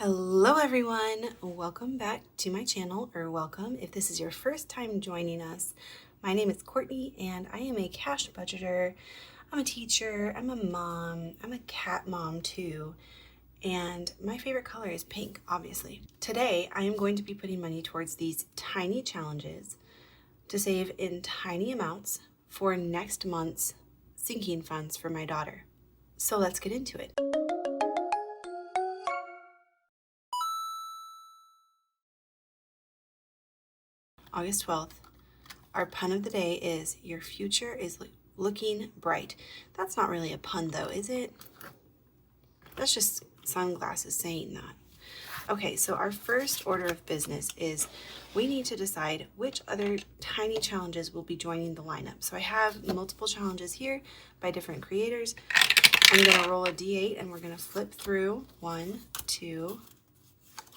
Hello everyone, welcome back to my channel, or welcome if this is your first time joining us. My name is Courtney and I am a cash budgeter. I'm a teacher, I'm a mom, I'm a cat mom too, and my favorite color is pink, obviously. Today I am going to be putting money towards these tiny challenges to save in tiny amounts for next month's sinking funds for my daughter. So let's get into it. August 12th, our pun of the day is, your future is looking bright. That's not really a pun though, is it? That's just sunglasses saying that. Okay, so our first order of business is we need to decide which other tiny challenges will be joining the lineup. So I have multiple challenges here by different creators. I'm gonna roll a D8 and we're gonna flip through 1, 2,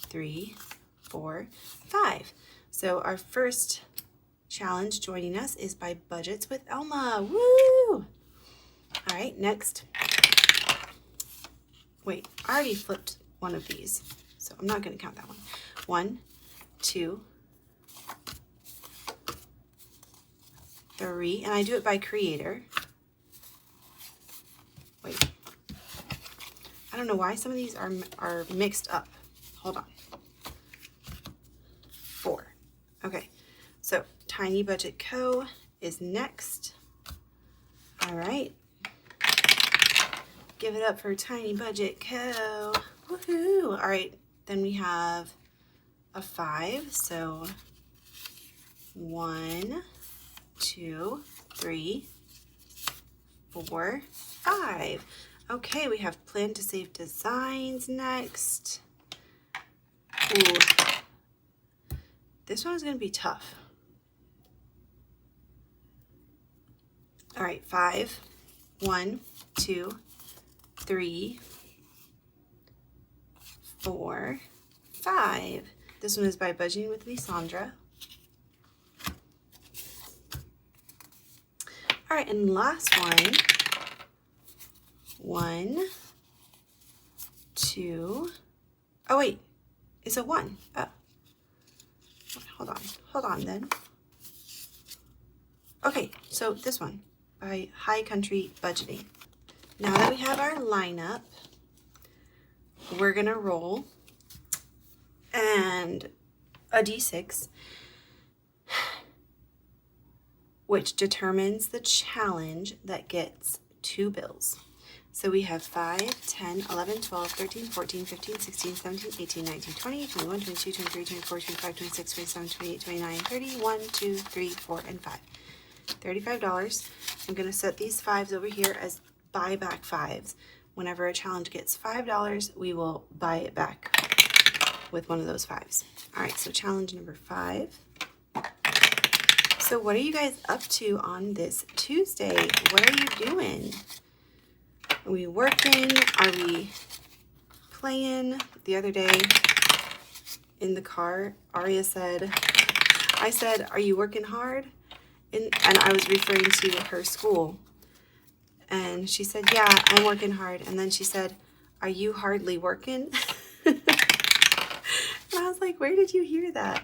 3, 4, 5. So our first challenge joining us is by Budgets with Elma. Woo! All right, next. Wait, I already flipped one of these, so I'm not going to count that one. 1, 2, 3, and I do it by creator. Wait, I don't know why some of these are mixed up. Hold on. 4. Okay, so Tiny Budget Co. is next. All right. Give it up for Tiny Budget Co. Woohoo! All right, then we have a 5. So 1, 2, 3, 4, 5. Okay, we have Plan to Save Designs next. Ooh. This one is going to be tough. All right, 5. 1, 2, 3, 4, 5. This one is by Budgeting with Lisandra. All right, and last one. 1, 2. Oh wait, it's a 1. Oh. Hold on then. Okay, so this one by High Country Budgeting. Now that we have our lineup, we're gonna roll and a D6, which determines the challenge that gets 2 bills. So we have 5, 10, 11, 12, 13, 14, 15, 16, 17, 18, 19, 20, 21, 22, 23, 24, 25, 26, 27, 28, 29, 30, 1, 2, 3, 4, and 5. $35. I'm going to set these 5s over here as buyback 5s. Whenever a challenge gets $5, we will buy it back with one of those 5s. All right, so challenge number 5. So what are you guys up to on this Tuesday? What are you doing? Are we working? Are we playing? The other day in the car, I said, are you working hard? And I was referring to her school. And she said, yeah, I'm working hard. And then she said, are you hardly working? And I was like, where did you hear that?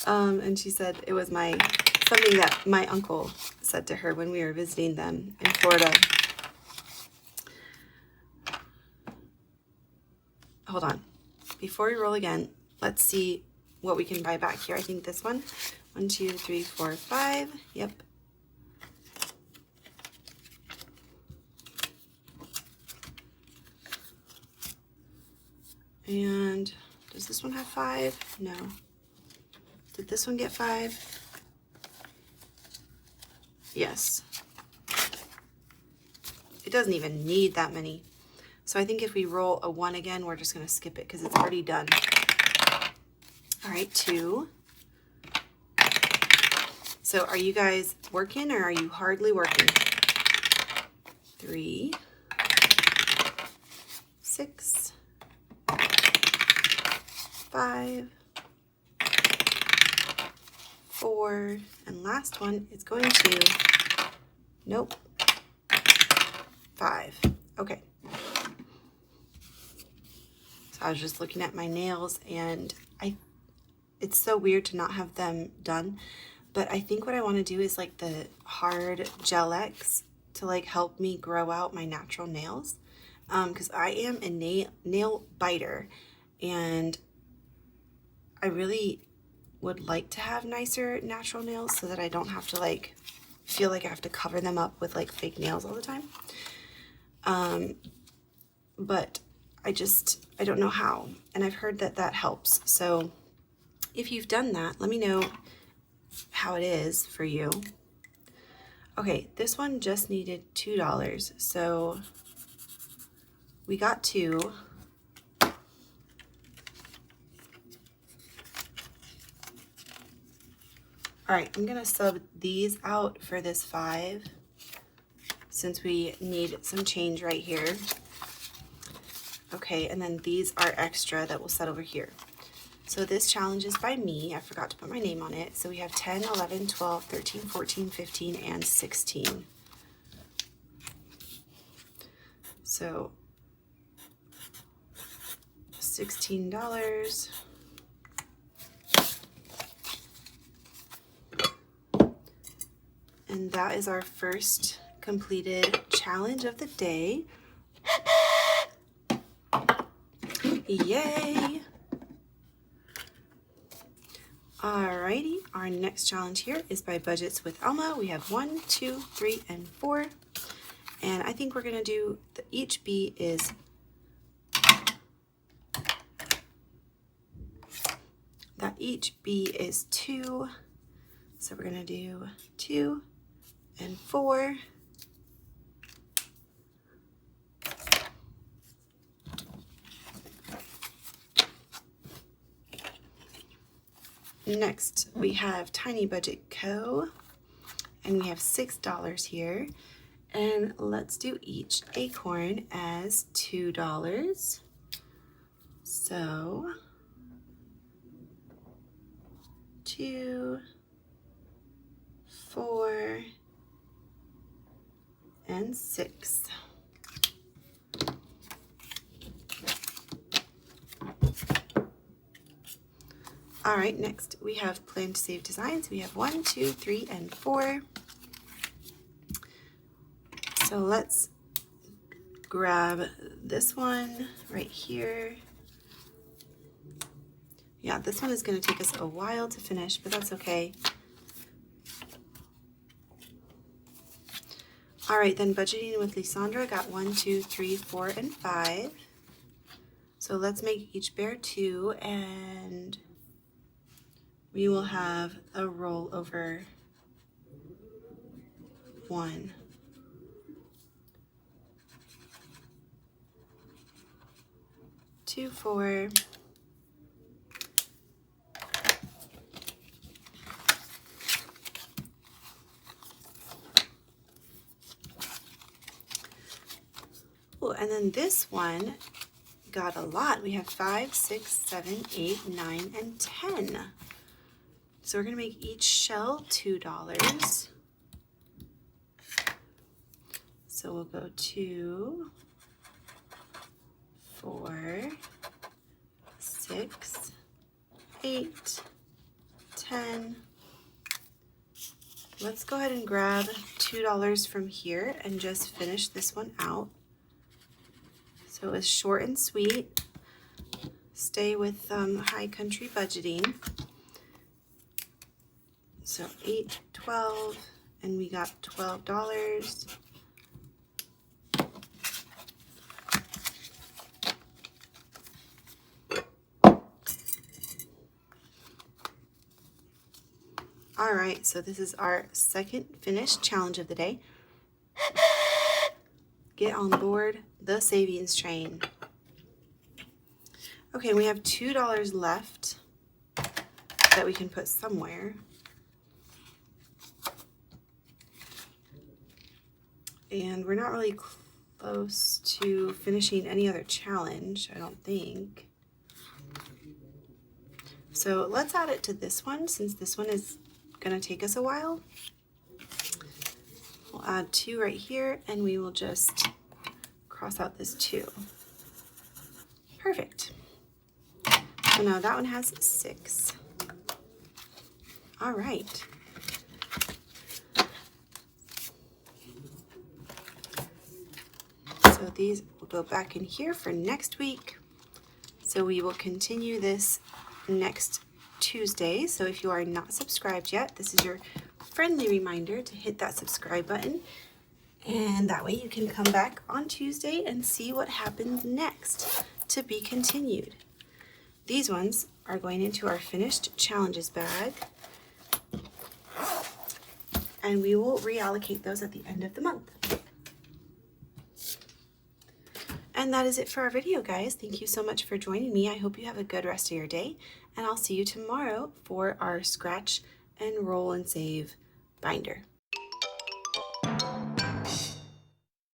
And she said it was something that my uncle said to her when we were visiting them in Florida. Hold on. Before we roll again, let's see what we can buy back here. I think this one. 1, 2, 3, 4, 5. Yep. And does this one have 5? No. Did this one get 5? Yes. It doesn't even need that many. So I think if we roll a 1 again, we're just going to skip it because it's already done. All right, 2. So are you guys working or are you hardly working? 3, 6, 5, 4, and last one is going to, nope, 5. Okay. So I was just looking at my nails, and it's so weird to not have them done, but I think what I want to do is like the hard Gel X to like help me grow out my natural nails, because I am a nail biter, and I really would like to have nicer natural nails so that I don't have to like feel like I have to cover them up with like fake nails all the time. But I don't know how, and I've heard that that helps. So if you've done that, let me know how it is for you. Okay, this one just needed $2, so we got 2. All right, I'm gonna sub these out for this 5 since we need some change right here. Okay, and then these are extra that will set over here. So this challenge is by me. I forgot to put my name on it. So we have 10, 11, 12, 13, 14, 15, and 16. So $16. And that is our first completed challenge of the day. Yay! Alrighty, our next challenge here is by Budgets with Elma. We have 1, 2, 3, and 4. And I think we're gonna do each B is each B is 2. So we're gonna do 2 and 4. Next, we have Tiny Budget Co. And we have $6 here. And let's do each acorn as $2. So 2, 4, and 6. All right, next we have Plan to Save Designs. We have 1, 2, 3, and 4. So let's grab this one right here. Yeah, this one is going to take us a while to finish, but that's okay. All right, then Budgeting with Lysandra got 1, 2, 3, 4, and 5. So let's make each bear 2, and we will have a roll over 1. Two, 4. Oh, and then this one got a lot. We have 5, 6, 7, 8, 9, and 10. So we're gonna make each shell $2. So we'll go 2, 4, 6, 8, 10. Let's go ahead and grab $2 from here and just finish this one out. So it's short and sweet. Stay with high country budgeting. So 8, 12, and we got $12. All right, so this is our second finished challenge of the day. Get on board the savings train. Okay, we have $2 left that we can put somewhere. And we're not really close to finishing any other challenge, I don't think. So let's add it to this one, since this one is gonna take us a while. We'll add 2 right here, and we will just cross out this 2. Perfect. So now that one has 6. All right. So these will go back in here for next week. So we will continue this next Tuesday. So if you are not subscribed yet, this is your friendly reminder to hit that subscribe button. And that way you can come back on Tuesday and see what happens next, to be continued. These ones are going into our finished challenges bag. And we will reallocate those at the end of the month. And that is it for our video, guys. Thank you so much for joining me. I hope you have a good rest of your day, and I'll see you tomorrow for our scratch and roll and save binder.